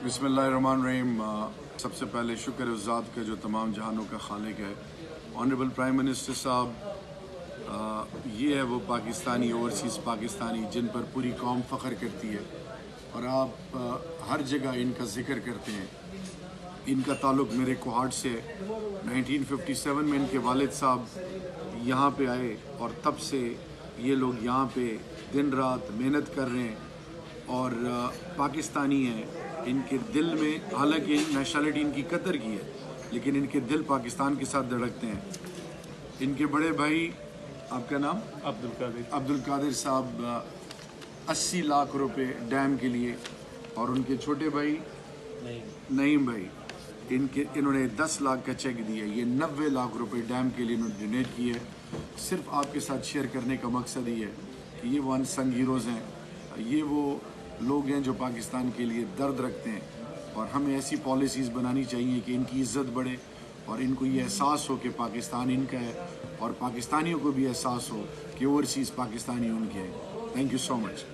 बिस्मिल्लाहिर्रहमानिर्रहीम। सबसे पहले शुक्र है उस ज़ात का जो तमाम जहानों का खालिक है। ऑनरेबल प्राइम मिनिस्टर साहब, ये है वो पाकिस्तानी, ओवरसीज़ पाकिस्तानी जिन पर पूरी कौम फ़ख्र करती है और आप हर जगह इनका ज़िक्र करते हैं। इनका ताल्लुक़ मेरे कोहाट से 1957 में इनके वालिद साहब यहाँ पे आए और तब से ये लोग यहाँ पे दिन रात मेहनत कर रहे हैं और पाकिस्तानी हैं। इनके दिल में, हालांकि नेशनलिटी इनकी कतर की है, लेकिन इनके दिल पाकिस्तान के साथ धड़कते हैं। इनके बड़े भाई, आपका नाम? अब्दुल कादिर साहब 80 लाख रुपए डैम के लिए, और उनके छोटे भाई नईम भाई, इन्होंने 10 लाख का चेक दिया। ये 90 लाख रुपए डैम के लिए इन्होंने डोनेट किए। सिर्फ आपके साथ शेयर करने का मकसद ही है कि ये वो अनसंग हीरोज़ हैं, ये वो लोग हैं जो पाकिस्तान के लिए दर्द रखते हैं, और हमें ऐसी पॉलिसीज़ बनानी चाहिए कि इनकी इज़्ज़त बढ़े और इनको ये एहसास हो कि पाकिस्तान इनका है, और पाकिस्तानियों को भी एहसास हो कि ओवरसीज़ पाकिस्तानी उनके हैं। Thank you so much.